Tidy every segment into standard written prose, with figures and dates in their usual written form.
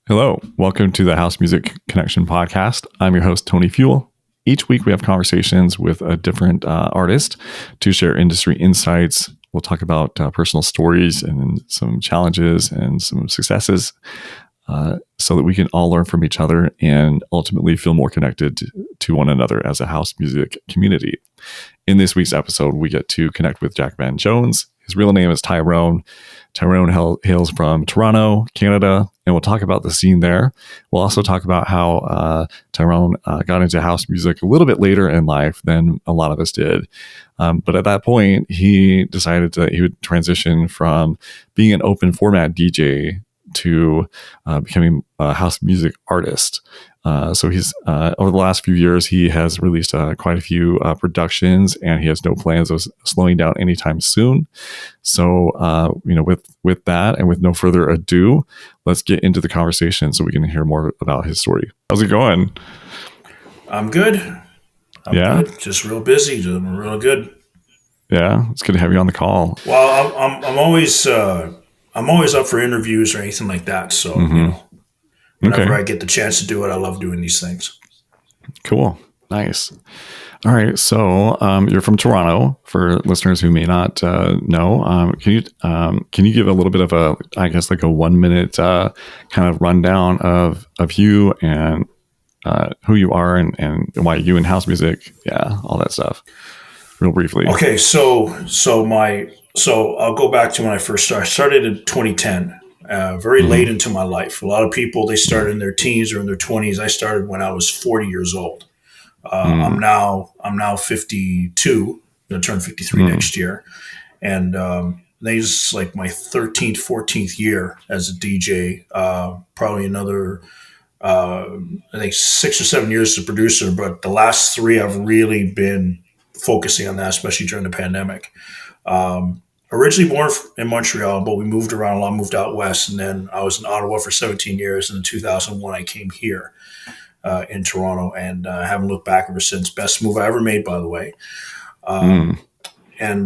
Hello, welcome to the House Music Connection podcast. I'm your host, Tony Fuel. Each week we have conversations with a different artist to share industry insights. We'll talk about personal stories and some challenges and some successes so that we can all learn from each other and ultimately feel more connected to one another as a house music community. In this week's episode, we get to connect with Jackman Jones. His real name is Tyrone. Tyrone hails from Toronto, Canada, and we'll talk about the scene there. We'll also talk about how Tyrone got into house music a little bit later in life than a lot of us did. But at that point, he decided that he would transition from being an open format DJ to becoming a house music artist. So he's over the last few years, he has released quite a few productions, and he has no plans of slowing down anytime soon. So, with that and with no further ado, let's get into the conversation so we can hear more about his story. How's it going? I'm good. I'm Yeah, good. Just real busy. Doing real good. yeah. It's good to have you on the call. Well, I'm always up for interviews or anything like that. So whenever I get the chance to do it, I love doing these things. Cool. Nice. All right. So you're from Toronto. For listeners who may not know, can you give a little bit of a 1 minute kind of rundown of you and who you are and why you in house music? Yeah, all that stuff. Real briefly. Okay. So I'll go back to when I first started. I started in 2010. Very late into my life. A lot of people, they started in their teens or in their 20s. I started when I was 40 years old. I'm now 52. I'm going to turn 53 next year. And this is like my 13th, 14th year as a DJ. Probably another, I think 6 or 7 years as a producer. But the last 3, I've really been focusing on that, especially during the pandemic. Originally born in Montreal, but we moved around a lot, moved out west. And then I was in Ottawa for 17 years. And in 2001, I came here in Toronto, and I haven't looked back ever since. Best move I ever made, by the way. And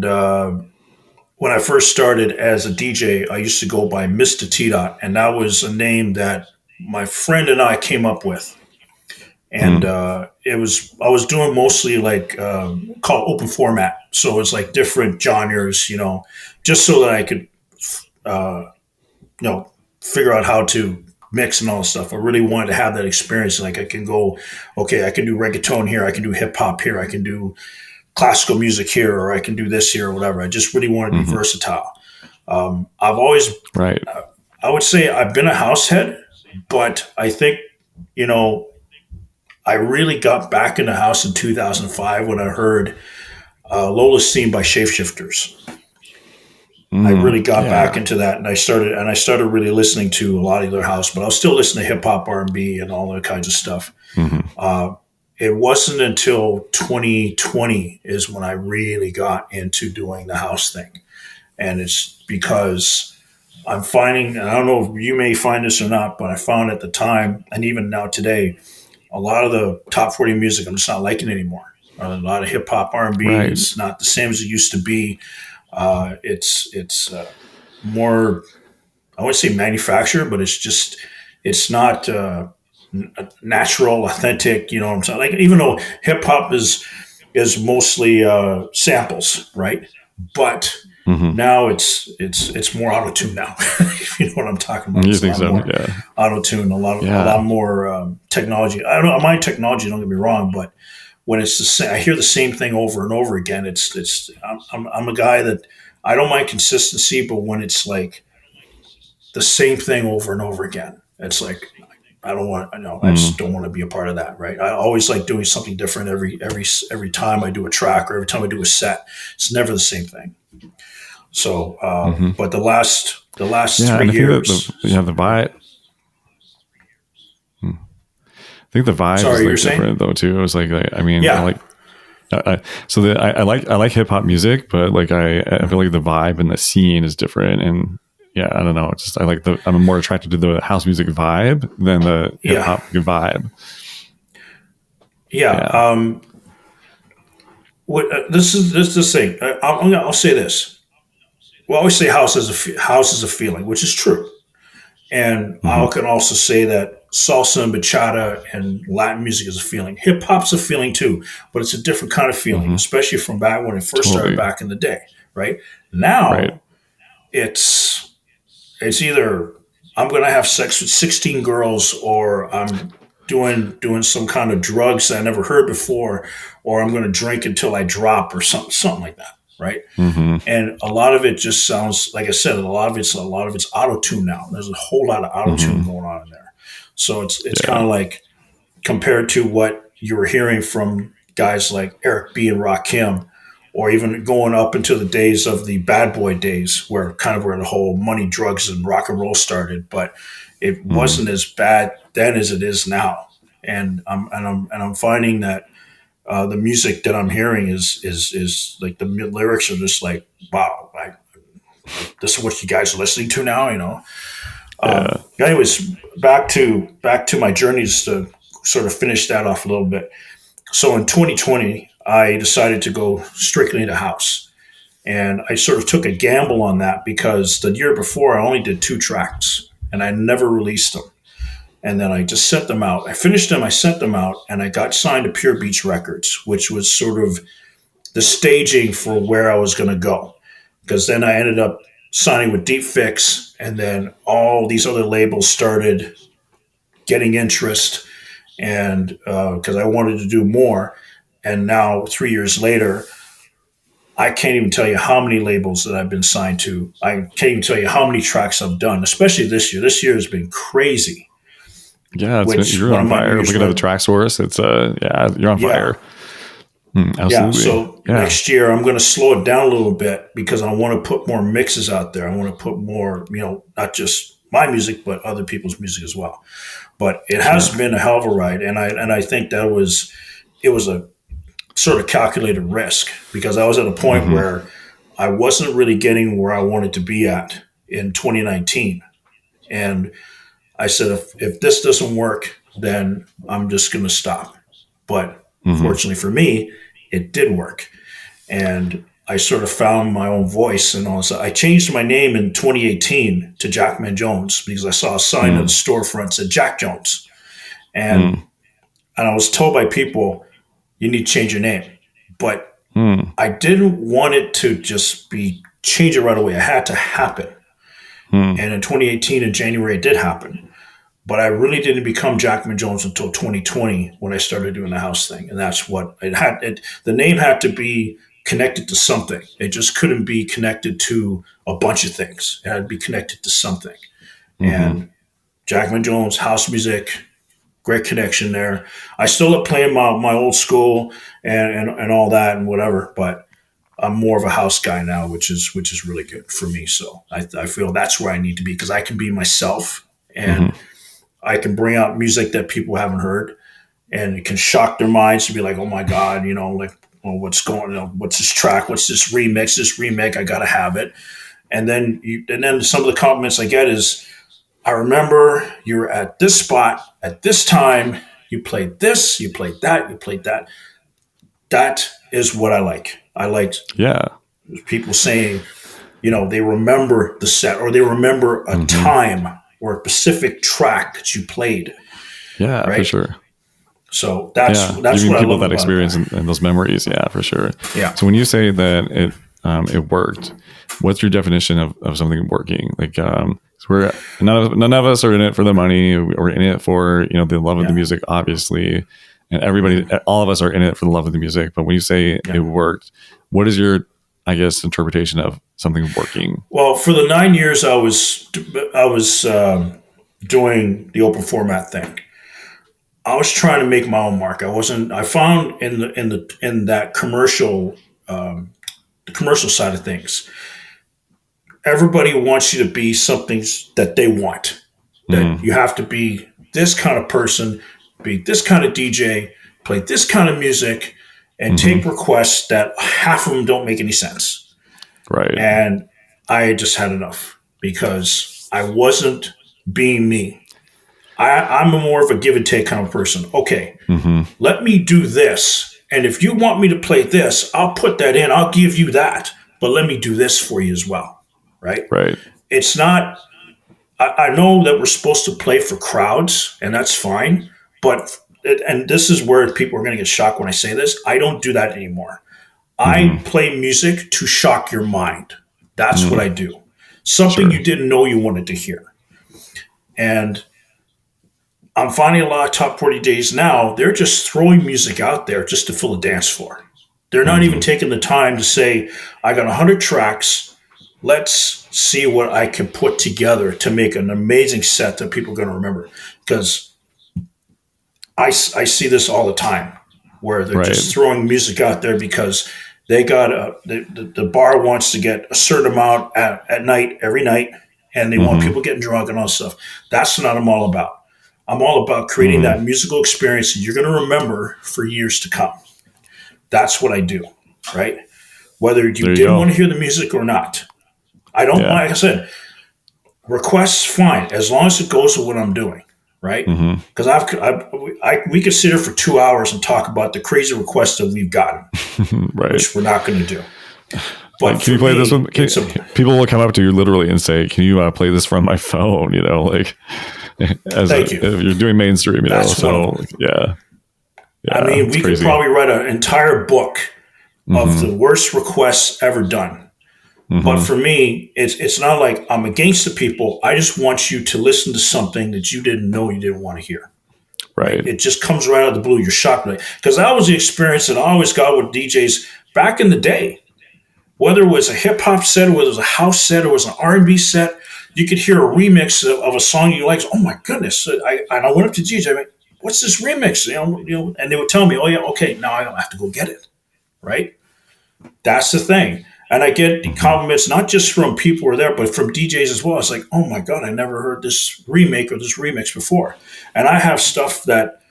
when I first started as a DJ, I used to go by Mr. T-Dot, and that was a name that my friend and I came up with. And I was doing mostly like called open format. So it's like different genres, just so that I could, figure out how to mix and all this stuff. I really wanted to have that experience. Like I can go, okay, I can do reggaeton here. I can do hip hop here. I can do classical music here, or I can do this here or whatever. I just really want to be versatile. I've always, I would say I've been a house head, but I think, I really got back in the house in 2005 when I heard Lola's Theme by Shapeshifters. I really got back into that, and I started really listening to a lot of their house, but I was still listening to hip hop, R&B, and all that kinds of stuff. It wasn't until 2020 is when I really got into doing the house thing, and it's because I'm finding, and I don't know if you may find this or not, but I found at the time, and even now today, a lot of the top 40 music I'm just not liking anymore. A lot of hip hop, R&B, it's not the same as it used to be. It's more, I wouldn't say manufactured, but it's not natural, authentic. You know what I'm saying? Like, even though hip hop is mostly samples, right? But now it's more auto-tune now. You know what I'm talking about? You think so? Yeah. Auto-tune, a lot more technology. I don't mind technology. Don't get me wrong, but when it's the same, I hear the same thing over and over again. I'm a guy that I don't mind consistency, but when it's like the same thing over and over again, it's like I just don't want to be a part of that, right? I always like doing something different every time I do a track or every time I do a set. It's never the same thing. So, but the last 3 years, the vibe. I think the vibe is different though too. It was I like hip hop music, but I feel like the vibe and the scene is different. And yeah, I don't know. It's just I'm more attracted to the house music vibe than the hip hop vibe. Yeah. This is the thing. I'll say this. We always say house is a feeling, which is true. And I can also say that salsa and bachata and Latin music is a feeling. Hip hop's a feeling too, but it's a different kind of feeling, especially from back when it first started back in the day. Right now, it's either I'm going to have sex with 16 girls, or I'm doing some kind of drugs that I never heard before, or I'm going to drink until I drop, or something like that. Right. And a lot of it just sounds, like I said, a lot of it's auto tune now. There's a whole lot of auto tune going on in there. So it's kind of like, compared to what you were hearing from guys like Eric B and Rakim, or even going up into the days of the bad boy days, where the whole money, drugs, and rock and roll started. But it wasn't as bad then as it is now. And I'm finding that the music that I'm hearing is like, the lyrics are just like, wow, this is what you guys are listening to now, you know. Anyways, back to my journeys to sort of finish that off a little bit. So in 2020, I decided to go strictly into house, and I sort of took a gamble on that, because the year before I only did 2 tracks and I never released them. And then I just sent them out. I finished them, I sent them out, and I got signed to Pure Beach Records, which was sort of the staging for where I was going to go. Because then I ended up signing with Deep Fix, and then all these other labels started getting interest, and because I wanted to do more. And now 3 years later, I can't even tell you how many labels that I've been signed to. I can't even tell you how many tracks I've done, especially this year. This year has been crazy. Yeah, you're on fire. Looking at the track source, it's you're on fire. Absolutely. Yeah, so next year I'm going to slow it down a little bit, because I want to put more mixes out there. I want to put more, not just my music, but other people's music as well. But it has been a hell of a ride, and I think it was a sort of calculated risk, because I was at a point where I wasn't really getting where I wanted to be at in 2019, and I said, if this doesn't work, then I'm just going to stop. But fortunately for me, it did work. And I sort of found my own voice and all this. I changed my name in 2018 to Jackman Jones, because I saw a sign at the storefront that said Jack Jones. And I was told by people, you need to change your name. But I didn't want it to just change it right away. It had to happen. And in 2018, in January, it did happen. But I really didn't become Jackman Jones until 2020, when I started doing the house thing. And that's what it had. The name had to be connected to something. It just couldn't be connected to a bunch of things. It had to be connected to something. And Jackman Jones, house music, great connection there. I still love playing my old school and all that and whatever, but I'm more of a house guy now, which is really good for me. So I feel that's where I need to be, because I can be myself, and I can bring out music that people haven't heard, and it can shock their minds to be like, oh my God, what's going on? What's this track? What's this remix? This remake, I got to have it. And then some of the compliments I get is, I remember you were at this spot at this time. You played this, you played that, you played that. That is what I like. I liked people saying, they remember the set, or they remember a time or a specific track that you played. Yeah, right? For sure. So that's giving what I love people that about experience and those memories. Yeah, for sure. Yeah. So when you say that it worked, what's your definition of something working? Like, we're none of us are in it for the money. We're in it for the love of the music, obviously, and all of us are in it for the love of the music. But when you say it worked, what is your, I guess, interpretation of something working? Well, for the 9 years I was doing the open format thing, I was trying to make my own mark. I found in that commercial, the commercial side of things, everybody wants you to be something that they want. That you have to be this kind of person, be this kind of DJ, play this kind of music, and take requests that half of them don't make any sense. Right. And I just had enough, because I wasn't being me. I'm more of a give and take kind of person. Okay, let me do this. And if you want me to play this, I'll put that in. I'll give you that. But let me do this for you as well. Right? Right. It's not I know that we're supposed to play for crowds, and that's fine. But and this is where people are going to get shocked when I say this. I don't do that anymore. I Mm-hmm. play music to shock your mind. That's what Mm-hmm. I do. Something Sure. you didn't know you wanted to hear. And I'm finding a lot of top 40 days now, they're just throwing music out there just to fill a dance floor. They're not even Mm-hmm. taking the time to say, I got 100 tracks. Let's see what I can put together to make an amazing set that people are going to remember. Because I see this all the time where they're Right. just throwing music out there because they got the bar wants to get a certain amount at night, every night, and they want Mm-hmm. people getting drunk and all this stuff. That's what I'm all about. I'm all about creating Mm-hmm. that musical experience that you're going to remember for years to come. That's what I do, right? Whether you There you didn't want go. to hear the music or not. I don't, Yeah. like I said, requests, fine, as long as it goes with what I'm doing, right? Mm-hmm. Because we could sit here for 2 hours and talk about the crazy requests that we've gotten, Right. which we're not going to do. Like, But can for you play this one? me, it's a People will come up to you literally and say, "Can you play this from my phone?" Like, thank you. if you're doing mainstream, That's one of So them. yeah, I yeah, mean, it's we could crazy. probably write an entire book of Mm-hmm. the worst requests ever done. But Mm-hmm. for me, it's not like I'm against the people. I just want you to listen to something that you didn't know you didn't want to hear. Right? Right. It just comes right out of the blue. You're shocked by it. Because that was the experience that I always got with DJs back in the day. Whether it was a hip hop set, or whether it was a house set, or it was an R&B set, you could hear a remix of a song you liked. Oh my goodness! And I went up to DJ. I went, "What's this remix?" And they would tell me, "Oh yeah, okay, now I don't have to go get it." Right? That's the thing. And I get Mm-hmm. compliments not just from people who are there, but from DJs as well. It's like, oh my God, I never heard this remake or this remix before. And I have stuff that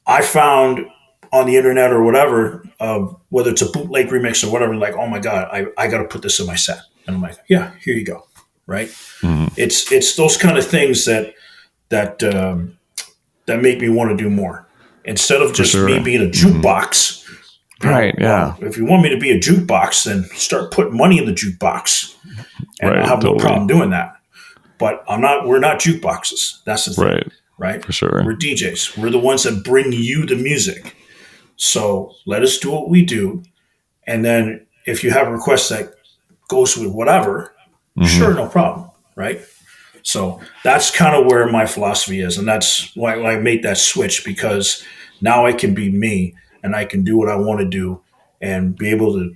I found on the internet or whatever, whether it's a bootleg remix or whatever, like, oh my God, I got to put this in my set. And I'm like, yeah, here you go. Right. Mm-hmm. It's those kind of things that, that make me want to do more instead of For just me sure. being a Mm-hmm. jukebox. Right. Yeah. Well, if you want me to be a jukebox, then start putting money in the jukebox, and I'll Right. have no Totally. problem doing that. But I'm not. We're not jukeboxes. That's the thing, Right. right? For sure. We're DJs. We're the ones that bring you the music. So let us do what we do, and then if you have a request that goes with whatever, Mm-hmm. sure, no problem, right? So that's kind of where my philosophy is, and that's why I made that switch because now I can be me and I can do what I want to do and be able to,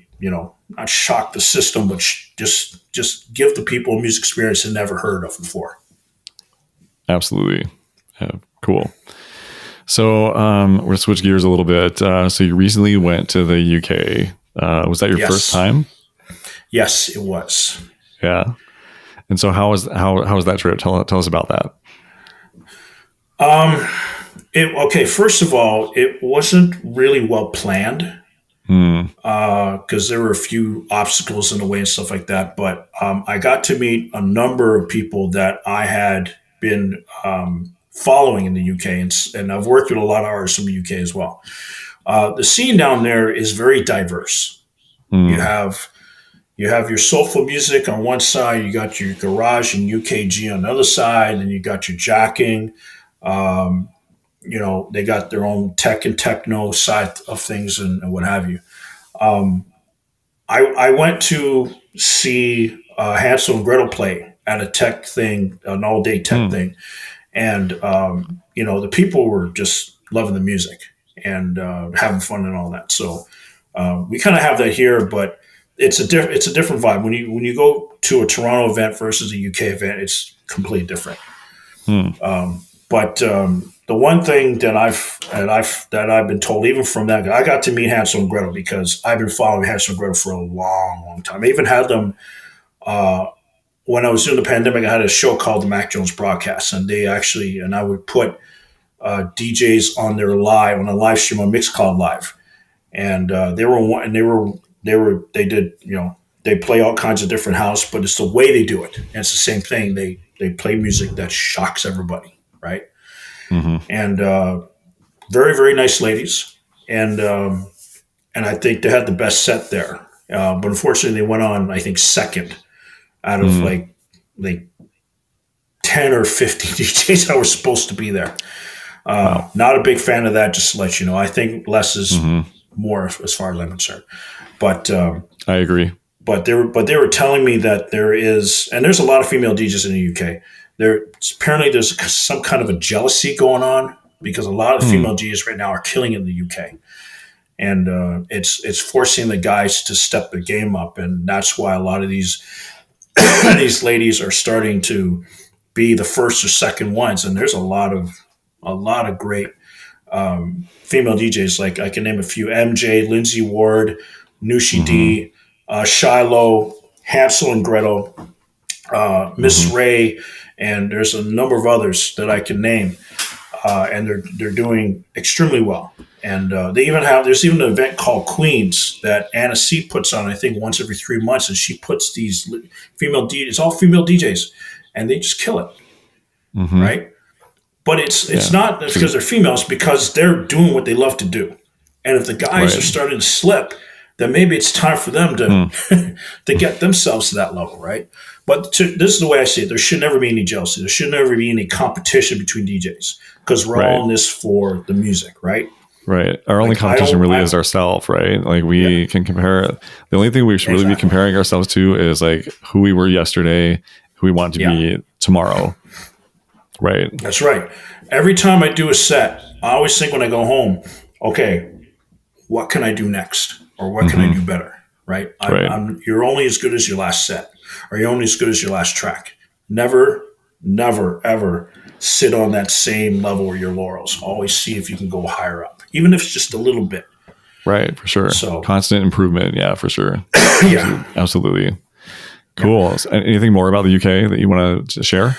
not shock the system, but just give the people a music experience they never heard of before. Absolutely. Yeah. Cool. So we're gonna switch gears a little bit. So you recently went to the UK. Was that your first Yes, time? yes, it was. Yeah. And so how was that trip? Tell us about that. Um, okay. First of all, it wasn't really well planned Hmm. because there were a few obstacles in the way and stuff like that. But I got to meet a number of people that I had been following in the UK, and I've worked with a lot of artists from the UK as well. The scene down there is very diverse. You Hmm. have you have your soulful music on one side, you got your garage and UKG on the other side, and you got your jacking. Um, they got their own tech and techno side of things and what have you. Um, I went to see Hansel and Gretel play at a tech thing, an all day tech Hmm. thing, and the people were just loving the music and having fun and all that. So we kind of have that here, but it's a different vibe when you go to a Toronto event versus a UK event. It's completely different. Hmm. But the one thing that I've been told, even from that guy, I got to meet Hansel and Gretel because I've been following Hansel and Gretel for a long, long time. I even had them uh, when I was doing the pandemic. I had a show called the Mac Jones Broadcast, and I would put DJs on their live on a live stream on Mixcloud Live, and they were one, and they did they play all kinds of different house, but it's the way they do it. And it's the same thing. They play music that shocks everybody, right? Hmm. And very very nice ladies, and I think they had the best set there. But unfortunately, they went on I think second out of Hmm. like 10 or 15 DJs that were supposed to be there. Wow. Not a big fan of that, just to let you know. I think less is more as far as I'm concerned. But I agree. But they were telling me that there's a lot of female DJs in the UK. Apparently there's some kind of a jealousy going on because a lot of female DJs right now are killing in the UK. And it's forcing the guys to step their game up, and that's why a lot of these these ladies are starting to be the first or second ones. And there's a lot of great female DJs. Like I can name a few: MJ, Lindsay Ward, Nushi D, Shiloh, Hansel and Gretel, Miss Ray, and there's a number of others that I can name. And they're doing extremely well. And there's even an event called Queens that Anna C puts on, I think, once every 3 months, and she puts these female DJs, it's all female DJs, and they just kill it, right? But it's not because they're females, because they're doing what they love to do. And if the guys are starting to slip, then maybe it's time for them to to get themselves to that level, right? But this is the way I see it. There should never be any jealousy. There should never be any competition between DJs, because we're all in this for the music, right? Right. Our only competition really is ourselves, right? Like we can compare. The only thing we should really be comparing ourselves to is like who we were yesterday, who we want to be tomorrow. Right. That's right. Every time I do a set, I always think when I go home, okay, what can I do next? Or what can I do better? Right. You're only as good as your last set, or you're only as good as your last track. Never, ever sit on that same level or your laurels. Always see if you can go higher up, even if it's just a little bit. Right, for sure. So constant improvement, yeah, for sure. Yeah, absolutely. Cool. So anything more about the UK that you want to share?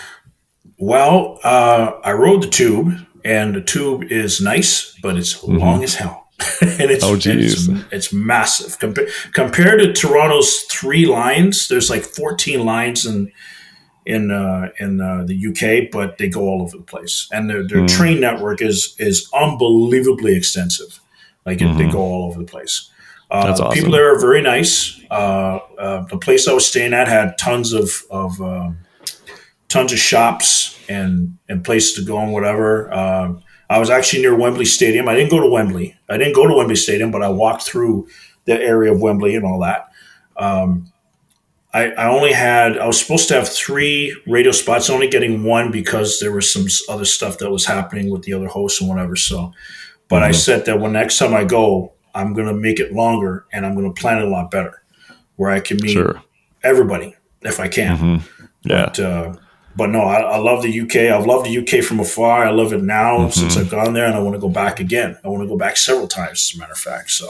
Well, I rode the tube, and the tube is nice, but it's long as hell. And it's massive compared to Toronto's 3 lines. There's like 14 lines in the UK, but they go all over the place, and their train network is unbelievably extensive. Like they go all over the place. That's awesome. People there are very nice. The place I was staying at had tons of shops and places to go and whatever. I was actually near Wembley Stadium. I didn't go to Wembley Stadium, but I walked through the area of Wembley and all that. I was supposed to have 3 radio spots, only getting 1 because there was some other stuff that was happening with the other hosts and whatever. So, but I said that when next time I go, I'm going to make it longer, and I'm going to plan it a lot better, where I can meet everybody if I can. Yeah. But no, I love the UK. I've loved the UK from afar. I love it now since I've gone there, and I want to go back again. I want to go back several times, as a matter of fact. So.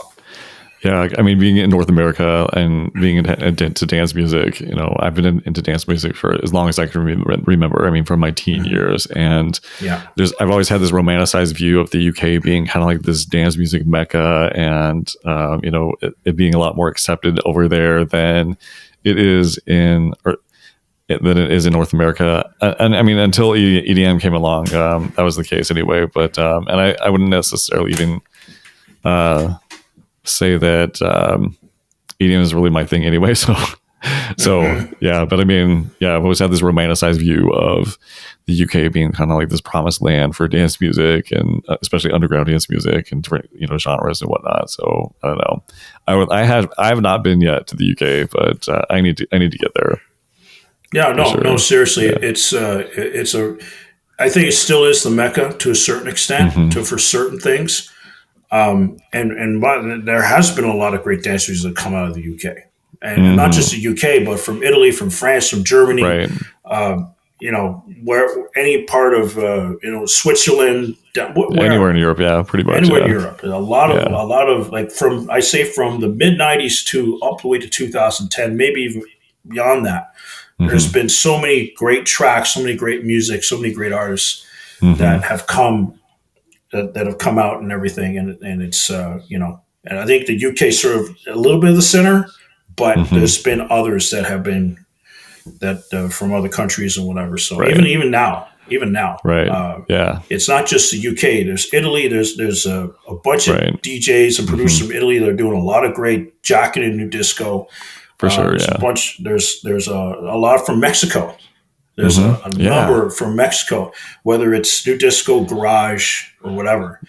Yeah, I mean, being in North America and being into dance music, I've been into dance music for as long as I can remember. I mean, from my teen years, and I've always had this romanticized view of the UK being kind of like this dance music mecca, and it being a lot more accepted over there than it is in North America. And I mean, until EDM came along, that was the case anyway. But and I wouldn't necessarily even say that EDM is really my thing anyway. So yeah, but I mean, yeah, I've always had this romanticized view of the UK being kind of like this promised land for dance music, and especially underground dance music and different genres and whatnot. So I don't know. I have not been yet to the UK, but I need to get there. Yeah, no, seriously, yeah. I think it still is the mecca to a certain extent for certain things. And there has been a lot of great dance music that come out of the UK, and not just the UK, but from Italy, from France, from Germany, where any part of Switzerland, anywhere in Europe, yeah, pretty much anywhere in Europe. A lot of like from the mid '90s to up the way to 2010, maybe even beyond that. There's been so many great tracks, so many great music, so many great artists that have come. That have come out and everything, and it's and I think the UK is sort of a little bit of the center, but there's been others that have been from other countries and whatever. So even now, it's not just the UK. There's Italy. There's a bunch of DJs and producers from Italy that are doing a lot of great jacking and new disco. For sure, There's a lot from Mexico. There's a number from Mexico, whether it's new disco, garage, or whatever.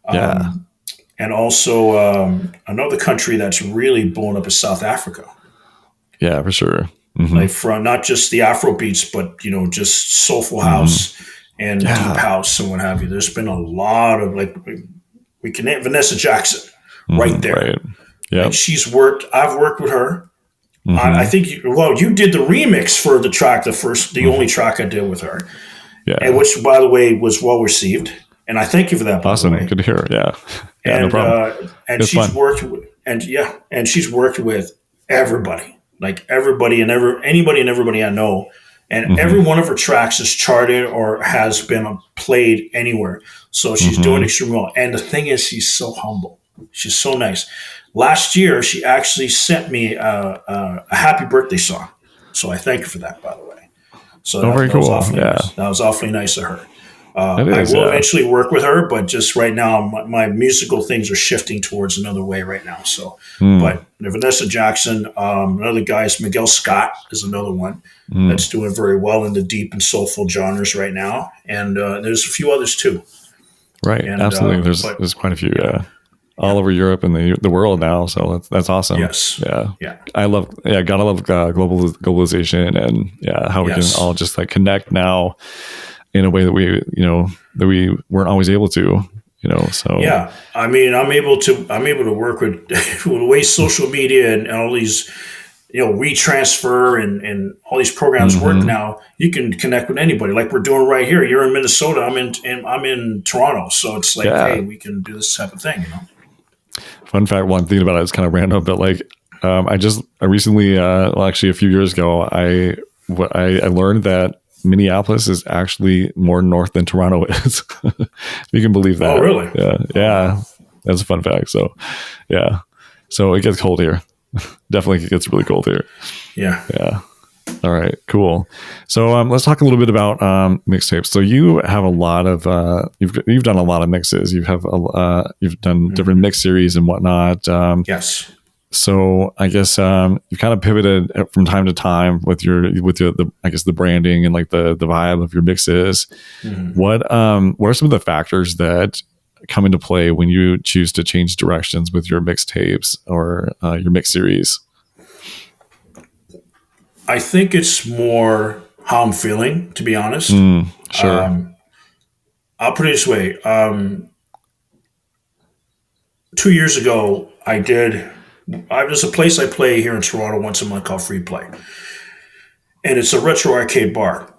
And also another country that's really blown up is South Africa. Yeah, for sure. Like from not just the Afro beats, but just soulful house and deep house and what have you. There's been a lot of we can name Vanessa Jackson right there. Right. Yeah, I've worked with her. I think you did the remix for the track, the only track I did with her, and which, by the way, was well received. And I thank you for that. Awesome, good to hear. Yeah, and no problem. And she's worked with, and she's worked with everybody, like everybody and anybody and everybody I know. And every one of her tracks is charted or has been played anywhere. So she's doing extremely well. And the thing is, she's so humble. She's so nice. Last year, she actually sent me a happy birthday song. So I thank her for that, by the way. So very cool. Nice. That was awfully nice of her. I will eventually work with her, but just right now, my musical things are shifting towards another way right now. So, but Vanessa Jackson, another guy is Miguel Scott is another one that's doing very well in the deep and soulful genres right now. And there's a few others too. Right. And, absolutely. There's quite a few. All over Europe and the world now. So that's awesome. Yes. Yeah. I love, gotta love globalization and how we can all just like connect now in a way that we weren't always able to, so. Yeah. I mean, I'm able to work with the way social media and all these, retransfer and all these programs work now. You can connect with anybody like we're doing right here. You're in Minnesota. I'm in Toronto. So it's like, hey, we can do this type of thing, Fun fact, one thing about it is kind of random, but like I recently, actually a few years ago, I learned that Minneapolis is actually more north than Toronto is. You can believe that. Oh, really? Yeah. That's a fun fact. So, so it gets cold here. Definitely, it gets really cold here. Yeah. All right, cool. So let's talk a little bit about mixtapes. So you have a lot of you've done a lot of mixes. You've done different mix series and whatnot. Yes. So I guess you kind of pivoted from time to time with the branding and like the vibe of your mixes. What are some of the factors that come into play when you choose to change directions with your mixtapes or your mix series? I think it's more how I'm feeling, to be honest. Sure. I'll put it this way. 2 years ago, there's a place I play here in Toronto once a month called Free Play. And it's a retro arcade bar.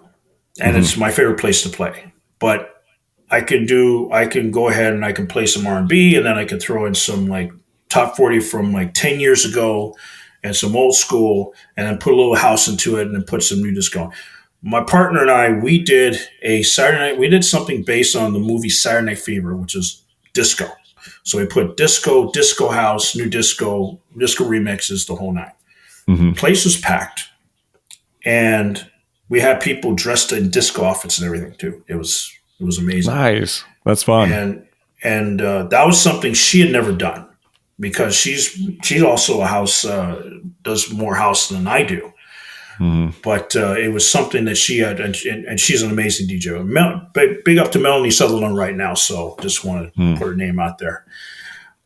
And it's my favorite place to play. But I can go ahead and I can play some R&B, and then I can throw in some like top 40 from like 10 years ago and some old school, and then put a little house into it and then put some new disco. My partner and I, we did something based on the movie Saturday Night Fever, which is disco. So we put disco house, new disco remixes, the whole nine. Place was packed. And we had people dressed in disco outfits and everything too. It was amazing. Nice. That's fun. And that was something she had never done. Because she's also a house, does more house than I do. But it was something that she had, and she's an amazing DJ. Big up to Melanie Sutherland right now, so just want to put her name out there.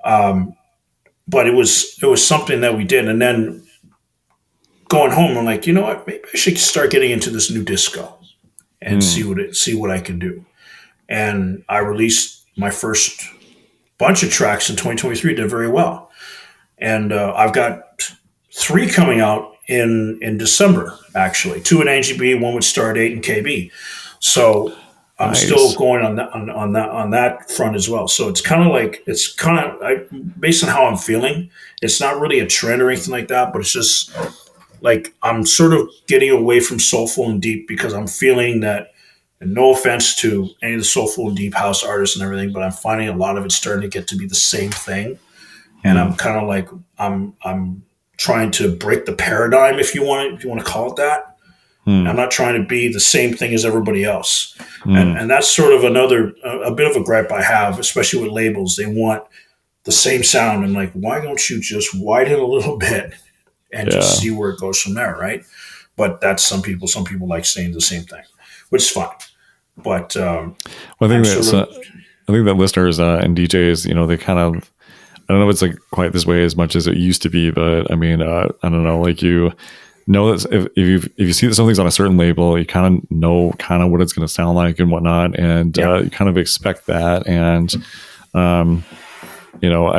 But it was something that we did, and then going home, I'm like, you know what? Maybe I should start getting into this new disco and see what I can do. And I released my first bunch of tracks in 2023, did very well. And I've got 3 coming out in December, actually. 2 in NGB, 1 with Stardate and KB. So I'm still going on that front as well. So it's kind of based on how I'm feeling. It's not really a trend or anything like that, but it's just like I'm sort of getting away from soulful and deep because I'm feeling that. And no offense to any of the soulful and deep house artists and everything, but I'm finding a lot of it starting to get to be the same thing. And I'm kind of like, I'm trying to break the paradigm, if you want to call it that. I'm not trying to be the same thing as everybody else. And that's sort of a bit of a gripe I have, especially with labels. They want the same sound. And like, why don't you just widen a little bit and just see where it goes from there, right? but that's some people. Some people like saying the same thing, which is fine. But well, I think that listeners and DJs, they kind of, I don't know if it's like quite this way as much as it used to be, but I mean, I don't know, like you know that if you see that something's on a certain label, you kind of know kind of what it's going to sound like and whatnot, and you kind of expect that. And I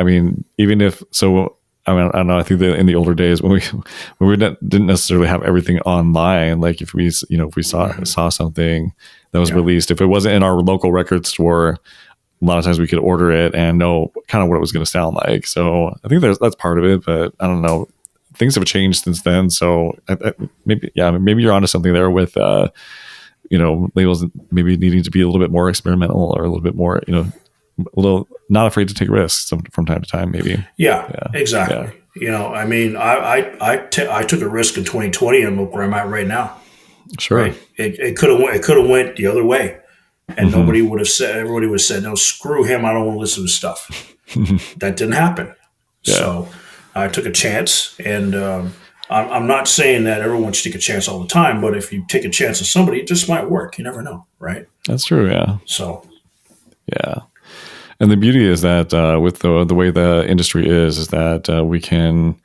mean, even if so, I mean, I don't know. I think that in the older days when we didn't necessarily have everything online, like if we saw something that was released, if it wasn't in our local record store, a lot of times we could order it and know kind of what it was going to sound like. So I think that's part of it, but I don't know. Things have changed since then. So maybe you're onto something there with, labels maybe needing to be a little bit more experimental or a little bit more, a little not afraid to take risks from time to time, maybe. Yeah, exactly. Yeah. I mean, I took a risk in 2020 and look where I'm at right now. Sure. Right? It could have went the other way. And everybody would have said, no, screw him. I don't want to listen to his stuff. That didn't happen. Yeah. So I took a chance, and I'm not saying that everyone should take a chance all the time, but if you take a chance on somebody, it just might work. You never know, right? That's true. Yeah. So, yeah. And the beauty is that with the way the industry is that we can,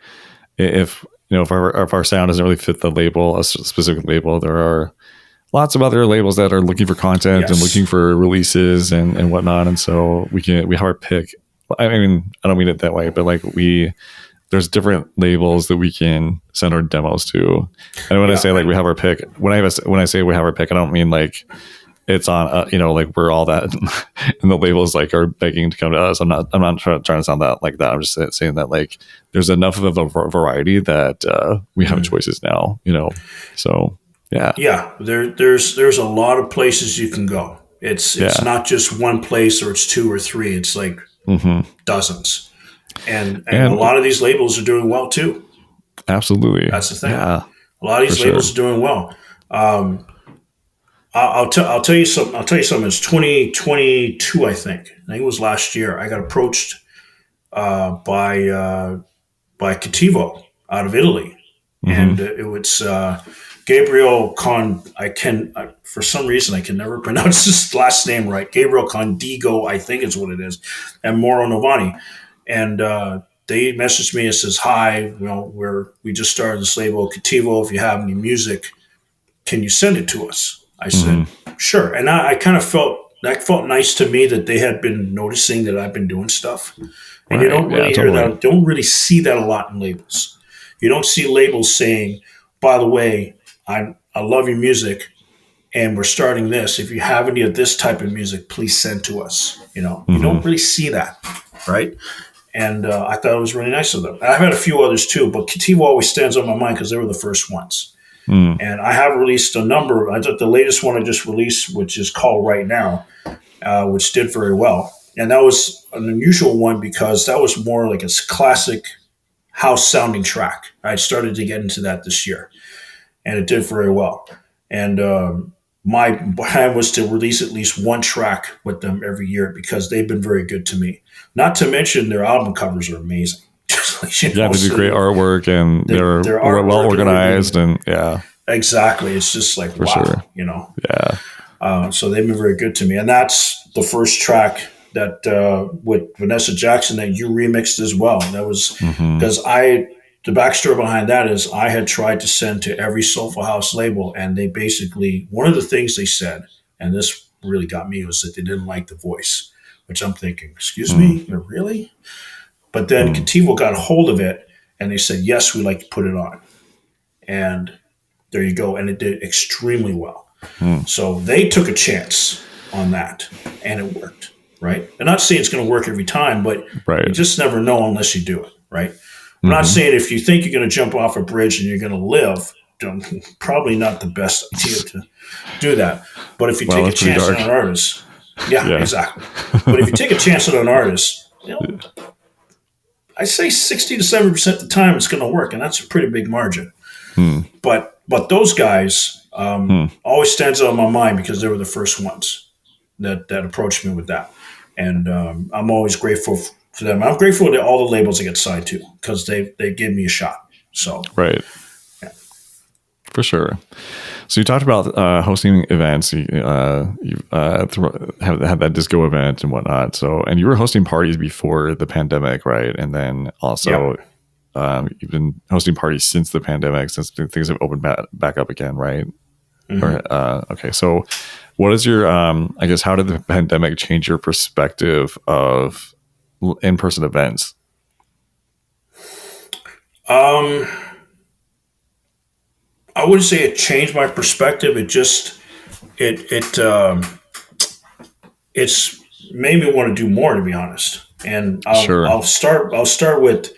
if our sound doesn't really fit the label, a specific label, there are lots of other labels that are looking for content and looking for releases and whatnot. And so we have our pick. I mean, I don't mean it that way, but like there's different labels that we can send our demos to. And when I say like we have our pick, when I say we have our pick, I don't mean like it's on, like we're all that and the labels like are begging to come to us. I'm not trying to sound that like that. I'm just saying that like there's enough of a variety that we have choices now, so. Yeah. There's a lot of places you can go. It's not just one place or it's two or three. It's like dozens. And a lot of these labels are doing well too. Absolutely. That's the thing. Yeah, a lot of these labels are doing well. I'll tell you something. It's 2022, I think. I think it was last year. I got approached by Cattivo out of Italy, and it was Gabriel for some reason I can never pronounce his last name right. Gabriel Condigo, I think is what it is, and Mauro Novani. And they messaged me and says, "Hi, we just started this label, Cattivo. If you have any music, can you send it to us?" I said, "Sure." And I kind of felt nice to me that they had been noticing that I've been doing stuff. And you don't really hear that. Don't really see that a lot in labels. You don't see labels saying, "By the way, I love your music, and we're starting this. If you have any of this type of music, please send to us." You don't really see that, right? And I thought it was really nice of them. I've had a few others too, but Cattivo always stands on my mind because they were the first ones. And I have released a number. I thought the latest one I just released, which is called Right Now, which did very well. And that was an unusual one because that was more like a classic house sounding track. I started to get into that this year, and it did very well. And my plan was to release at least one track with them every year because they've been very good to me. Not to mention their album covers are amazing. They do great artwork and they're well organized and exactly. It's just like for sure. So they've been very good to me, and that's the first track that with Vanessa Jackson that you remixed as well. That was because the backstory behind that is I had tried to send to every Soulful House label, and they basically, one of the things they said, and this really got me, was that they didn't like the voice, which I'm thinking, excuse me, really? But then Cattivo got a hold of it, and they said, yes, we'd like to put it on. And there you go. And it did extremely well. So they took a chance on that, and it worked, right? I'm not saying it's going to work every time, but you just never know unless you do it, right? I'm not saying if you think you're going to jump off a bridge and you're going to live, probably not the best idea to do that. But if you take a chance on an artist, exactly. But if you take a chance on an artist, I say 60 to 70% of the time it's going to work, and that's a pretty big margin. But those guys always stands out in my mind because they were the first ones that approached me with that. And I'm always grateful for them. I'm grateful to all the labels I get signed to because they give me a shot. So For sure. So you talked about hosting events. You had that disco event and whatnot. So, and you were hosting parties before the pandemic, right? And then also, you've been hosting parties since the pandemic, since things have opened back up again, right? Mm-hmm. Okay. So, what is your? I guess how did the pandemic change your perspective of in-person events? I wouldn't say it changed my perspective. It's made me want to do more, to be honest. And Sure. I'll start with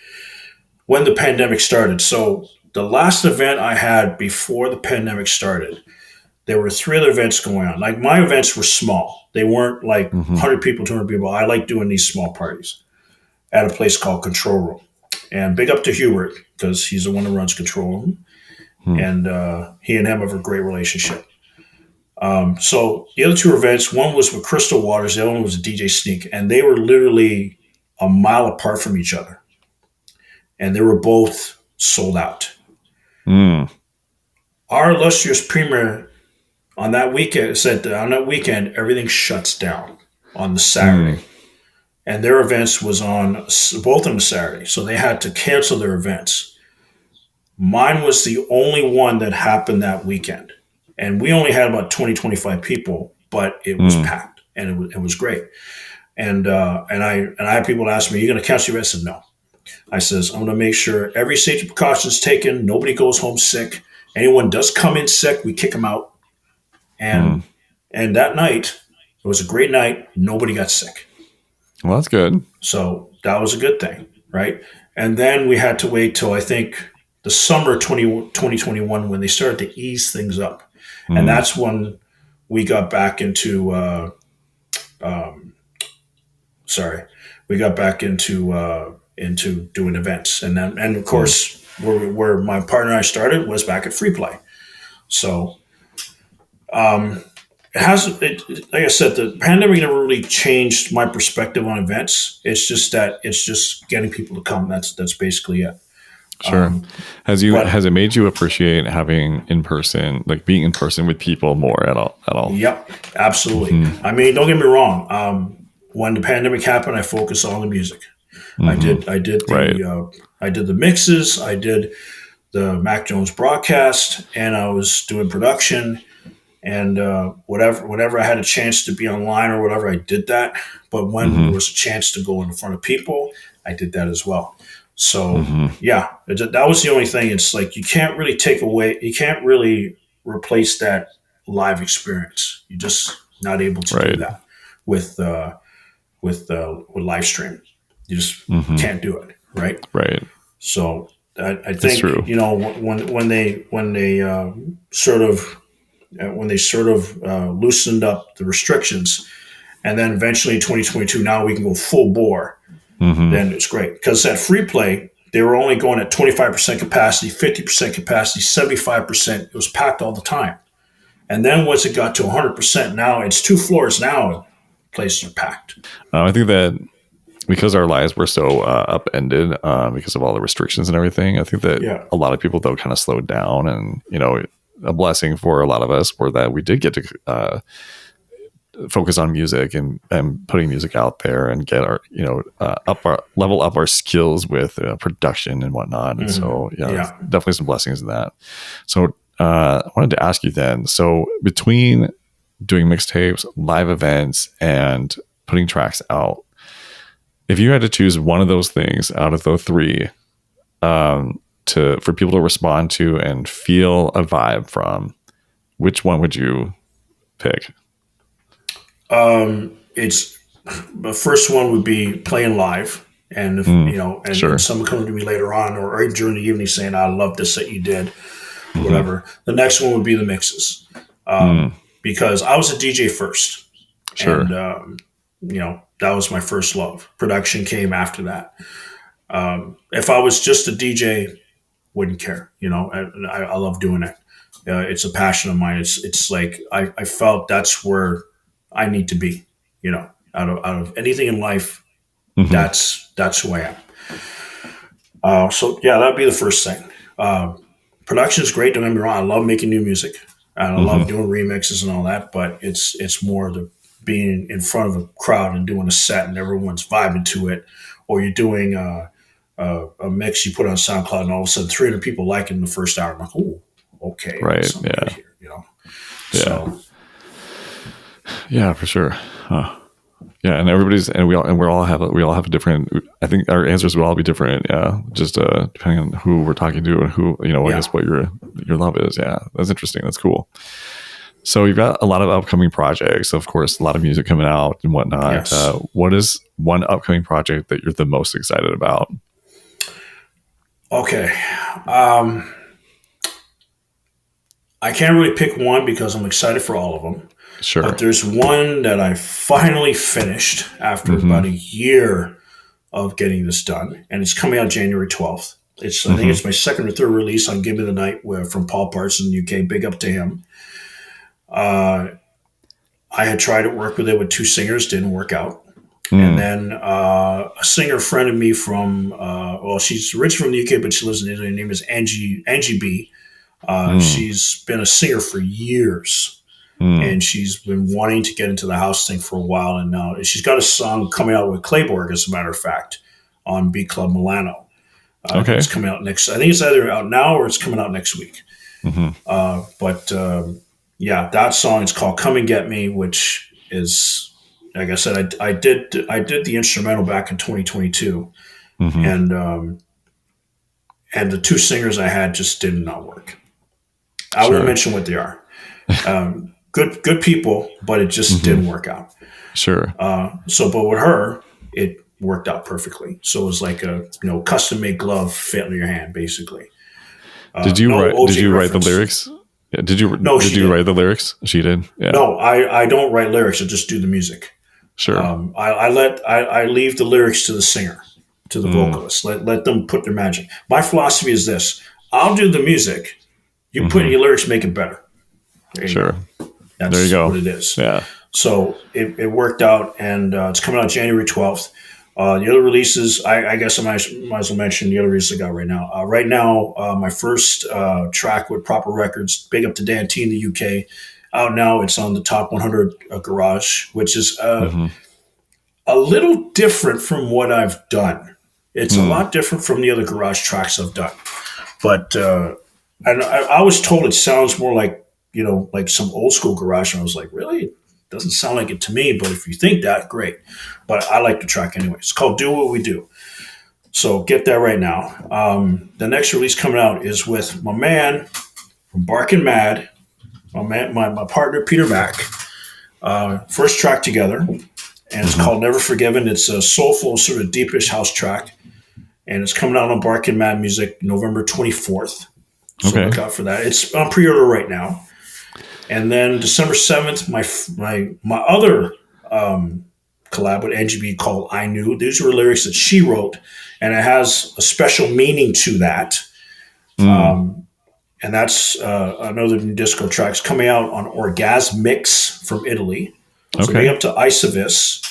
when the pandemic started. So the last event I had before the pandemic started, there were three other events going on. Like my events were small. They weren't like Mm-hmm. 100 people, 200 people. I like doing these small parties at a place called Control Room. And big up to Hubert because he's the one who runs Control Room. And he and him have a great relationship. So the other two events, one was with Crystal Waters, the other one was DJ Sneak, and they were literally a mile apart from each other, and they were both sold out. Mm. Our illustrious premier on that weekend said that on that weekend everything shuts down on the Saturday, and their events was on both on the Saturday, so they had to cancel their events. Mine was the only one that happened that weekend. And we only had about 20, 25 people, but it was packed and it was great. And I had people ask me, "Are you going to cancel your event?" I said, "No." I says, "I'm going to make sure every safety precaution is taken. Nobody goes home sick. Anyone does come in sick, we kick them out." And that night, it was a great night. Nobody got sick. Well, that's good. So that was a good thing, right? And then we had to wait till I think the summer 2021 when they started to ease things up. And that's when we got back into we got back into doing events, and then of course where my partner and I started was back at Free Play. So like I said, the pandemic never really changed my perspective on events. It's just getting people to come. That's basically it. Sure. Has it made you appreciate having in person, like being in person with people more at all? Yep, absolutely. I mean, don't get me wrong. When the pandemic happened, I focused on the music. I did the mixes. I did the Mac Jones broadcast, and I was doing production. And whenever I had a chance to be online or whatever, I did that. But when there was a chance to go in front of people, I did that as well. So that was the only thing. It's like you can't really replace that live experience. You're just not able to do that with live stream. You just can't do it, right? Right. So I think when they sort of loosened up the restrictions, and then eventually in 2022, now we can go full bore. Then it's great because at Free Play they were only going at 25% capacity, 50% capacity, 75%. It was packed all the time, and then once it got to 100%, now it's 2 floors. Now places are packed. I think that because our lives were so upended because of all the restrictions and everything, I think that a lot of people though kind of slowed down, and a blessing for a lot of us were that we did get to focus on music and putting music out there and get our level up our skills with production and whatnot. And so definitely some blessings in that. So I wanted to ask you then, so between doing mixtapes, live events, and putting tracks out, if you had to choose one of those things out of those three for people to respond to and feel a vibe from, which one would you pick? It's the first one would be playing live, and if, and someone coming to me later on or during the evening saying, "I love this that you did," whatever. The next one would be the mixes, because I was a DJ first, and that was my first love. Production came after that. If I was just a DJ, wouldn't care. I love doing it. It's a passion of mine. It's like I felt that's where I need to be, out of anything in life. That's who I am. So that'd be the first thing. production is great. Don't get me wrong. I love making new music. And I love doing remixes and all that. But it's more the being in front of a crowd and doing a set and everyone's vibing to it. Or you're doing a mix you put on SoundCloud and all of a sudden 300 people like it in the first hour. I'm like, oh, okay. Right. Yeah. Here, you know? Yeah. So. Yeah, for sure. Huh. Yeah, and we all have a different. I think our answers will all be different. Yeah, just depending on who we're talking to and who I guess what your love is. Yeah, that's interesting. That's cool. So you've got a lot of upcoming projects. Of course, a lot of music coming out and whatnot. Yes. What is one upcoming project that you're the most excited about? Okay. I can't really pick one because I'm excited for all of them. Sure. But there's one that I finally finished after about a year of getting this done, and it's coming out January 12th. I think it's my second or third release on Give Me the Night from Paul Parsons, UK. Big up to him. I had tried to work with it with two singers, didn't work out. And then a singer friend of me from, she's originally from the UK, but she lives in Italy. Her name is Angie B. She's been a singer for years. And she's been wanting to get into the house thing for a while. And now she's got a song coming out with Clayborg, as a matter of fact, on B Club Milano. It's coming out next. I think it's either out now or it's coming out next week. That song is called "Come and Get Me," which is, like I said, I did the instrumental back in 2022, and the two singers I had just did not work. I won't mention what they are. Good people, but it just didn't work out. Sure. But with her, it worked out perfectly. So it was like a custom made glove fit in your hand, basically. Did you write the lyrics? Yeah. Did you write the lyrics? She did. Yeah. No, I don't write lyrics. I just do the music. Sure. I leave the lyrics to the singer, to the vocalist. Let them put their magic. My philosophy is this: I'll do the music. You put in your lyrics, make it better. Sure. That's there you go. What it is. Yeah. So it worked out, and it's coming out January 12th. The other releases, I guess I might as well mention the other releases I got right now. My first track with Proper Records, big up to Dan T in the UK. Out now, it's on the top 100 Garage, which is a little different from what I've done. It's a lot different from the other Garage tracks I've done. But and I was told it sounds more like, like some old school Garage. And I was like, really? It doesn't sound like it to me. But if you think that, great. But I like the track anyway. It's called Do What We Do. So get that right now. The next release coming out is with my man from Barkin' Mad, my partner, Peter Mack. First track together. And it's called Never Forgiven. It's a soulful, sort of deepish house track. And it's coming out on Barkin' Mad Music November 24th. So look out for that. It's on pre-order right now. And then December 7th, my other collab with NGB called I Knew. These were lyrics that she wrote, and it has a special meaning to that. And that's another new disco track coming out on Orgasmix from Italy. So big up to Isavis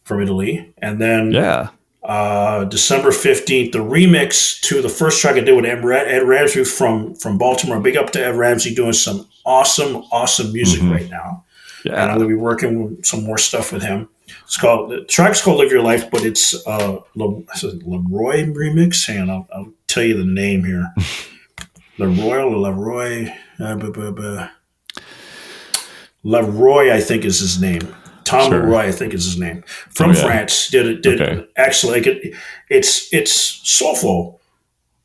from Italy. And then December 15th, the remix to the first track I did with Ed Ramsey from Baltimore. Big up to Ed Ramsey doing some awesome music right now. Yeah. And I'm going to be working with some more stuff with him. The track's called Live Your Life, but it's Leroy remix. Hang on, I'll tell you the name here. Leroy, I think is his name. Tom Leroy, I think is his name. From France, did excellent. It's soulful,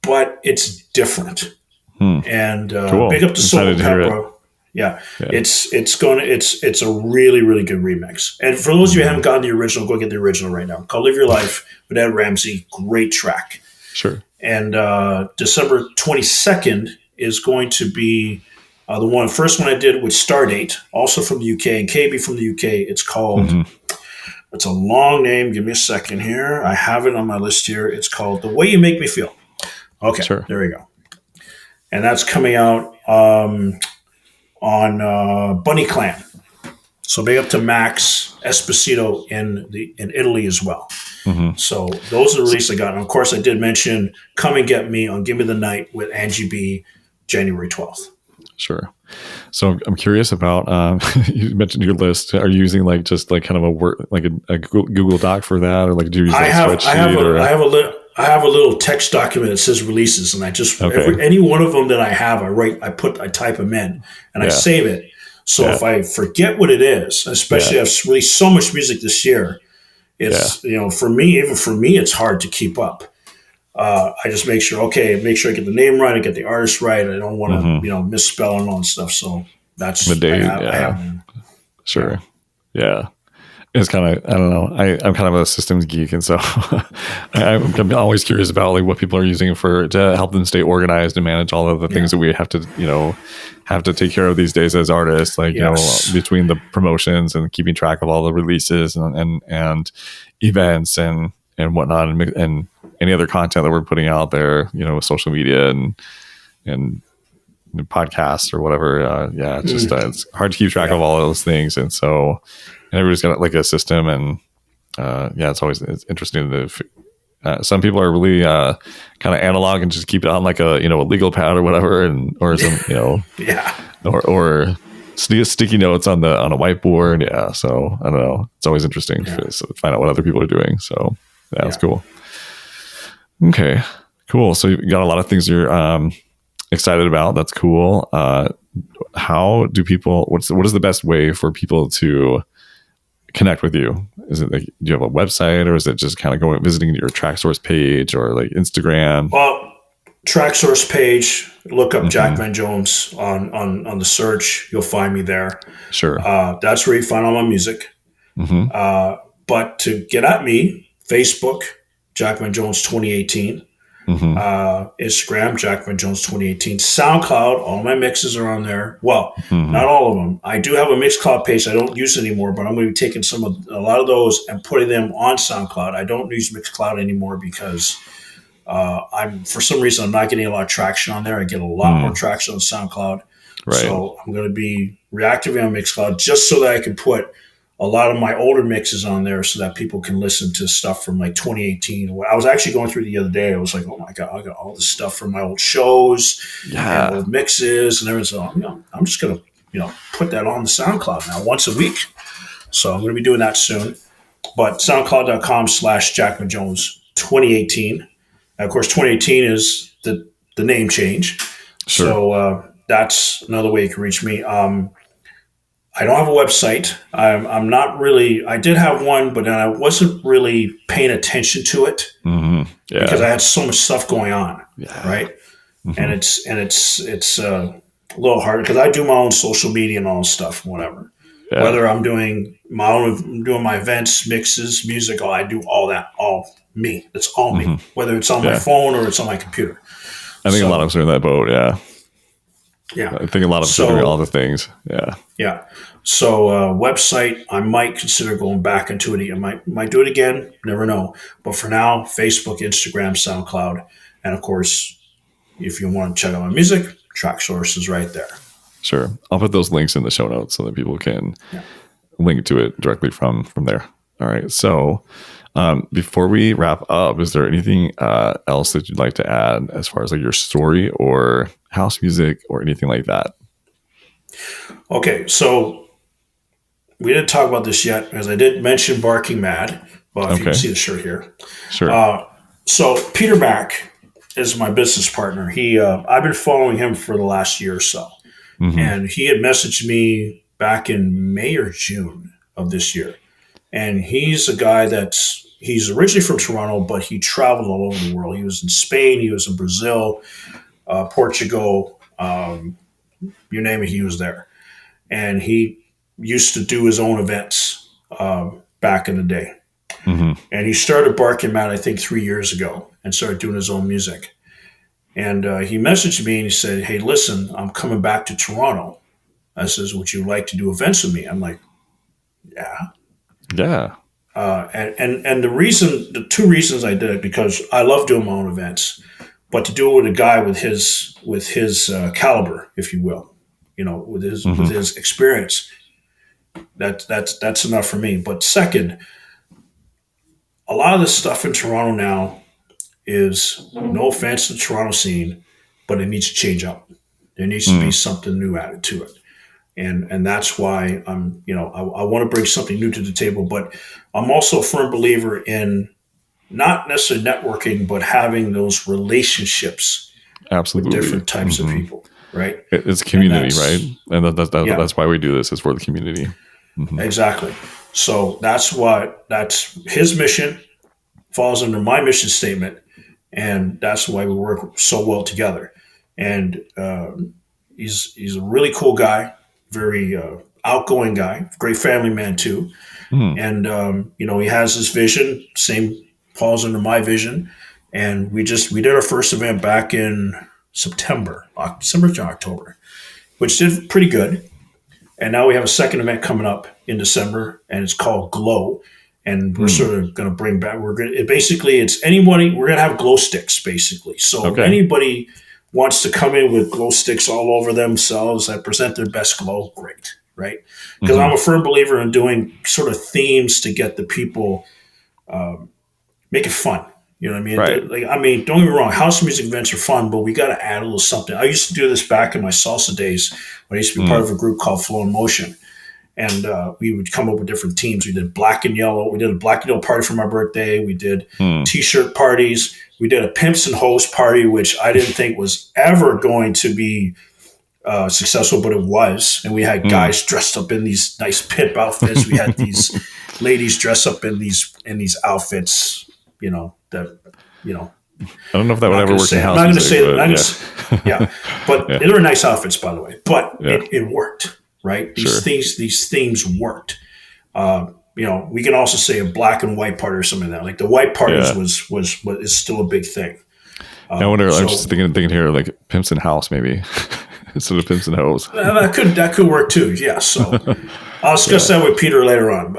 but it's different. And cool. Big up to Soul Pepper. Yeah. It's a really, really good remix. And for those of you who haven't gotten the original, go get the original right now. Called Live Your Life with Ed Ramsey. Great track. Sure. And December 22nd is going to be the first one I did with Stardate, also from the UK, and KB from the UK. It's called, it's a long name. Give me a second here. I have it on my list here. It's called The Way You Make Me Feel. Okay, There we go. And that's coming out on Bunny Clan. So big up to Max Esposito in Italy as well. So those are the releases I got. And of course, I did mention Come and Get Me on Give Me the Night with Angie B. January 12th. Sure. So I'm curious about, you mentioned your list. Are you using like just like kind of a word, like a Google Doc for that? Or like do you use like a spreadsheet? I have a little text document that says releases, and I just, Okay. any one of them that I have, I type them in and I save it. So if I forget what it is, especially I've released so much music this year, it's, for me, it's hard to keep up. I just make sure I get the name right, I get the artist right. I don't want to, misspell and all that stuff. So that's the date. I have Sure. Yeah. It's kind of, I don't know. I'm kind of a systems geek. And so I'm always curious about like what people are using to help them stay organized and manage all of the things that we have to take care of these days as artists, like, between the promotions and keeping track of all the releases and events and whatnot, and any other content that we're putting out there, with social media and podcasts or whatever. It's just, it's hard to keep track of all of those things. And so, and everybody's got like a system, and it's interesting to some people are really kind of analog and just keep it on like a legal pad or whatever, or some or sticky notes on a whiteboard. So I don't know, it's always interesting to find out what other people are doing. So that's cool. Okay, cool. So you got a lot of things you're excited about. That's cool. How do people? What is the best way for people to connect with you? Is it like, do you have a website, or is it just kind of visiting your TrackSource page, or like Instagram? Well, TrackSource page, look up Jackman Jones on the search. You'll find me there. Sure. That's where you find all my music. But to get at me, Facebook, Jackman Jones 2018. Instagram, Jackman Jones 2018. SoundCloud, all my mixes are on there. Well, not all of them. I do have a Mixcloud page I don't use anymore, but I'm going to be taking a lot of those and putting them on SoundCloud. I don't use Mixcloud anymore because for some reason I'm not getting a lot of traction on there. I get a lot more traction on SoundCloud. Right. So I'm going to be reactivating on Mixcloud just so that I can put a lot of my older mixes on there so that people can listen to stuff from like 2018. I was actually going through the other day. I was like, oh my God, I got all this stuff from my old shows and old mixes and everything. So, I'm just going to, put that on the SoundCloud now once a week. So I'm going to be doing that soon. But soundcloud.com/Jackman Jones 2018. And of course, 2018 is the name change. Sure. So that's another way you can reach me. I don't have a website. I'm not really. I did have one, but then I wasn't really paying attention to it because I had so much stuff going on, right? And it's a little hard because I do my own social media and all this stuff, whatever. Yeah. Whether I'm doing my events, mixes, music, I do all that, all me. It's all me. Whether it's on my phone or it's on my computer. I think a lot of us are in that boat. Yeah. Yeah. I think a lot of us are doing all the things. Yeah. Yeah. So website, I might consider going back into it. I might do it again. Never know. But for now, Facebook, Instagram, SoundCloud. And of course, if you want to check out my music, TrackSource is right there. Sure. I'll put those links in the show notes so that people can link to it directly from there. All right. So before we wrap up, is there anything else that you'd like to add as far as like your story or house music or anything like that? Okay. So we didn't talk about this yet because I did mention Barking Mad. Well, if you can see the shirt here. Sure. So Peter Mack is my business partner. I've been following him for the last year or so. And he had messaged me back in May or June of this year. And he's a guy he's originally from Toronto, but he traveled all over the world. He was in Spain, he was in Brazil, Portugal, you name it, he was there. And he used to do his own events back in the day. And he started Barking Mad, I think, 3 years ago and started doing his own music. And he messaged me and he said, hey, listen, I'm coming back to Toronto. I says, would you like to do events with me? I'm like, yeah. Yeah. And the two reasons I did it, because I love doing my own events, but to do it with a guy with his caliber, if you will, with his experience, that's enough for me. But second, a lot of the stuff in Toronto now is, no offense to the Toronto scene, but it needs to change up. There needs to be something new added to it. And that's why I want to bring something new to the table, but I'm also a firm believer in not necessarily networking, but having those relationships Absolutely. with different types of people, right? It's community, right? And that's why we do this, is for the community. Exactly. So that's his mission, falls under my mission statement, and that's why we work so well together. And he's a really cool guy, very outgoing guy, great family man too. And he has his vision, same falls under my vision. And we did our first event back in December to October, which did pretty good. And now we have a second event coming up in December, and it's called Glow. And we're sort of going to bring back. It's anybody. We're going to have glow sticks basically. So if anybody wants to come in with glow sticks all over themselves that present their best glow, great, right? Because I'm a firm believer in doing sort of themes to get the people, make it fun. You know what I mean? Right. Don't get me wrong. House music events are fun, but we got to add a little something. I used to do this back in my salsa days when I used to be part of a group called Flow and Motion. And we would come up with different teams. We did black and yellow. We did a black and yellow party for my birthday. We did T-shirt parties. We did a pimps and hoes party, which I didn't think was ever going to be successful, but it was. And we had guys dressed up in these nice pimp outfits. We had these ladies dressed up in these outfits. I don't know if that would ever work in house. I'm not going to say that. But they were nice outfits, by the way. But it worked, right? These themes worked. We can also say a black and white party or something like that. Like the white parties is still a big thing. I wonder. I'm just thinking here, like pimps and house, maybe instead of pimps and hoes. That could work too. Yeah. So I'll discuss that with Peter later on.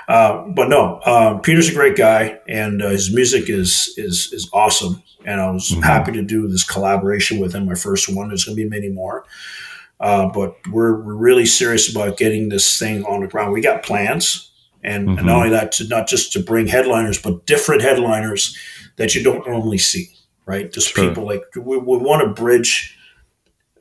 But no, Peter's a great guy, and his music is awesome. And I was happy to do this collaboration with him. My first one. There's going to be many more. But we're really serious about getting this thing on the ground. We got plans, and not only that, not just to bring headliners, but different headliners that you don't normally see. Right? Just people like we want to bridge.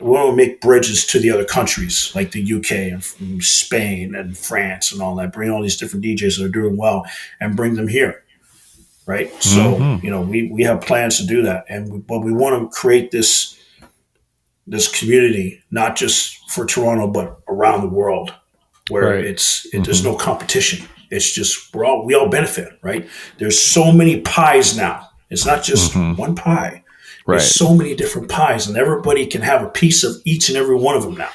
We want to make bridges to the other countries like the UK and Spain and France and all that. Bring all these different DJs that are doing well and bring them here, right? So we have plans to do that, but we want to create this community not just for Toronto but around the world, where there's no competition. It's just we all benefit, right? There's so many pies now. It's not just one pie. There's so many different pies, and everybody can have a piece of each and every one of them now.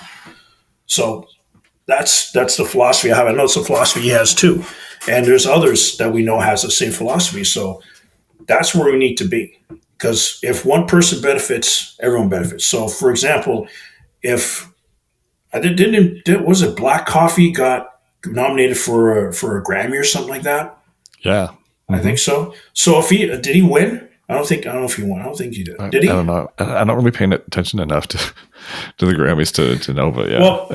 So that's the philosophy I have. I know it's a philosophy he has too. And there's others that we know has the same philosophy. So that's where we need to be. Because if one person benefits, everyone benefits. So for example, if was it Black Coffee got nominated for a Grammy or something like that? Yeah. I think so. So did he win? I don't know if he won. I don't think he did. Did he? I don't know. I don't really pay attention enough to the Grammys to know, but yeah. Well,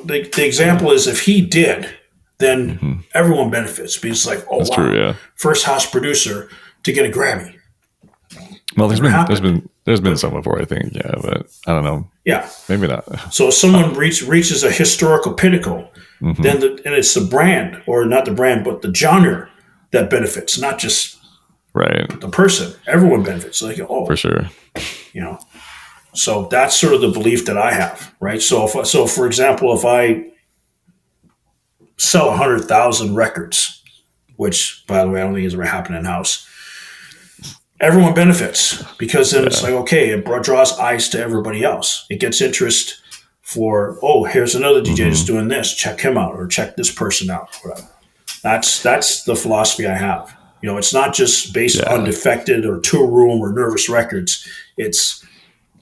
the example is if he did, then everyone benefits. Because it's like, that's true, yeah. First house producer to get a Grammy. Well, there's been some before, I think, yeah, but I don't know. Yeah, maybe not. So if someone reaches a historical pinnacle, then and it's the brand, or not the brand, but the genre that benefits, not just the person. Everyone benefits. Like, for sure. So that's sort of the belief that I have, right? So for example, if I sell 100,000 records, which by the way I don't think has ever happened in house, everyone benefits, because then it's like, okay, it draws eyes to everybody else. It gets interest for, here's another DJ that's doing this. Check him out, or check this person out. Whatever. That's the philosophy I have. It's not just based on Defected or Tour Room or Nervous Records. It's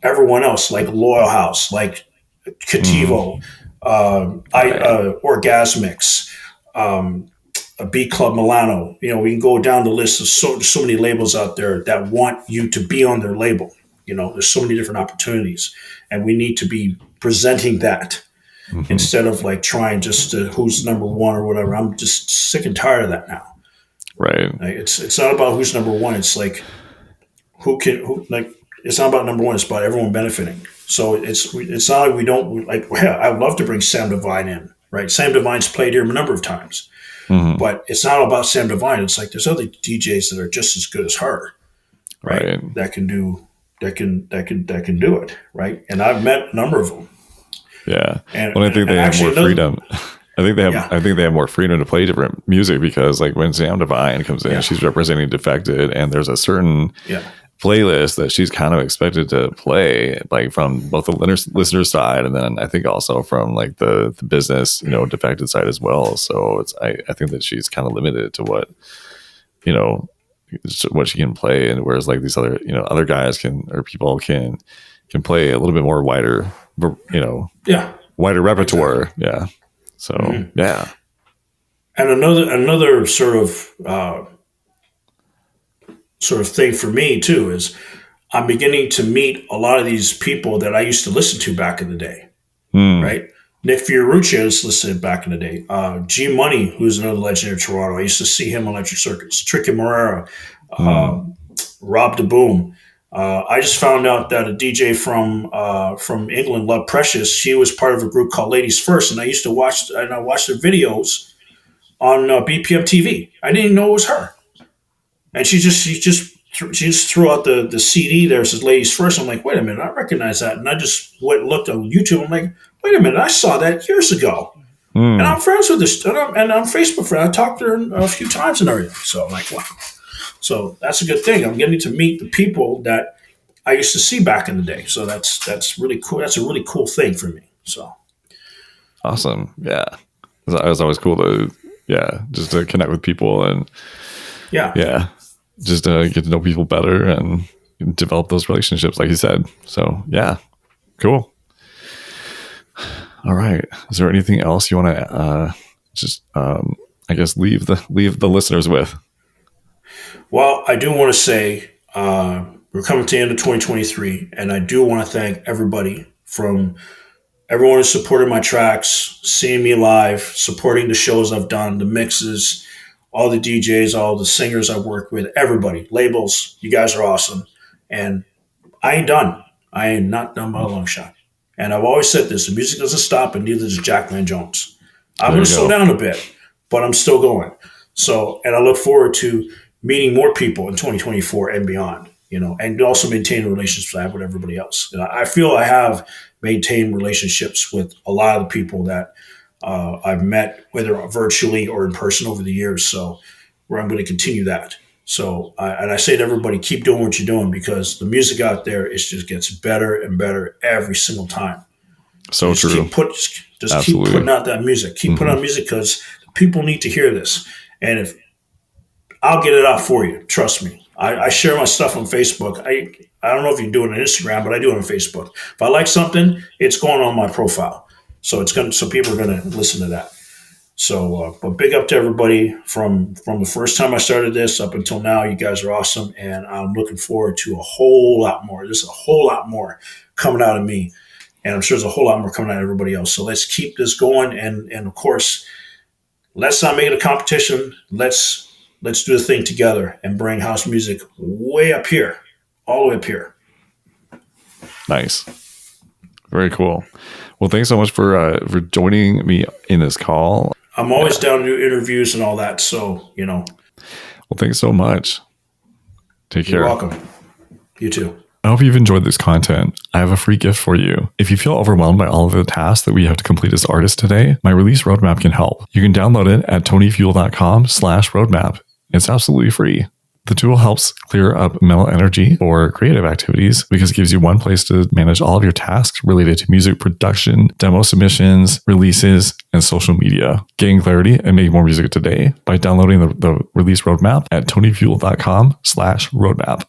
everyone else, like Loyal House, like Cativo, Orgasmics, a Beat Club Milano. We can go down the list of so many labels out there that want you to be on their label. There's so many different opportunities, and we need to be presenting that instead of like trying just to who's number one or whatever. I'm just sick and tired of that now. Right. Like, it's not about who's number one. It's like it's not about number one. It's about everyone benefiting. So it's not like we don't like. Yeah, I'd love to bring Sam Divine in, right? Sam Divine's played here a number of times, but it's not all about Sam Divine. It's like there's other DJs that are just as good as her, right? That can do it, right? And I've met a number of them. Yeah, and I think they have more freedom. I think they have more freedom to play different music because, like, when Sam Divine comes in, she's representing Defected, and there's a certain playlist that she's kind of expected to play, like from both the listener side, and then I think also from like the business, Defected side as well. So I think that she's kind of limited to what she can play, and whereas like these other guys people can play a little bit more wider, wider repertoire. Exactly. Yeah. So yeah. And another sort of thing for me too is I'm beginning to meet a lot of these people that I used to listen to back in the day, right? Nick Fiorucci, I used to listen to back in the day. G Money, who's another legend in Toronto, I used to see him on Electric Circuits. Tricky Morera, Rob DeBoom. I just found out that a DJ from England, Love Precious, she was part of a group called Ladies First, and I used to watch their videos on BPM TV. I didn't even know it was her. And she just threw out the CD there. It says Ladies First. I'm like, wait a minute, I recognize that. And I just went and looked on YouTube. I'm like, wait a minute, I saw that years ago. And I'm friends with this. And I'm Facebook friend. I talked to her a few times and everything. So I'm like, wow. So that's a good thing. I'm getting to meet the people that I used to see back in the day. So that's really cool. That's a really cool thing for me. So awesome. Yeah. It was always cool to, just to connect with people and just to get to know people better and develop those relationships, like you said. So yeah, cool. All right. Is there anything else you want to I guess leave the listeners with? Well, I do want to say we're coming to the end of 2023, and I do want to thank everybody from everyone who supported my tracks, seeing me live, supporting the shows I've done, the mixes, all the DJs, all the singers I've worked with, everybody, labels. You guys are awesome. And I ain't done. I am not done by a long shot. And I've always said this, the music doesn't stop, and neither does Jackman Jones. I'm going to slow down a bit, but I'm still going. So, and I look forward to meeting more people in 2024 and beyond, and also maintain the relationships I have with everybody else. I feel I have maintained relationships with a lot of the people that I've met, whether virtually or in person over the years. So where I'm going to continue that. So, and I say to everybody, keep doing what you're doing, because the music out there just gets better and better every single time. So true. Keep putting out that music. Keep putting out music, because people need to hear this. And if I'll get it out for you. Trust me. I share my stuff on Facebook. I don't know if you do it on Instagram, but I do it on Facebook. If I like something, it's going on my profile. So people are going to listen to that. So, but big up to everybody from the first time I started this up until now. You guys are awesome, and I'm looking forward to a whole lot more. There's a whole lot more coming out of me, and I'm sure there's a whole lot more coming out of everybody else. So let's keep this going, and of course, let's not make it a competition. Let's do the thing together and bring house music way up here, all the way up here. Nice. Very cool. Well, thanks so much for joining me in this call. I'm always down to do interviews and all that. So, Well, thanks so much. Take care. You're welcome. You too. I hope you've enjoyed this content. I have a free gift for you. If you feel overwhelmed by all of the tasks that we have to complete as artists today, my release roadmap can help. You can download it at tonyfuel.com/roadmap. It's absolutely free. The tool helps clear up mental energy for creative activities because it gives you one place to manage all of your tasks related to music production, demo submissions, releases, and social media. Gain clarity and make more music today by downloading the release roadmap at tonyfuel.com/roadmap.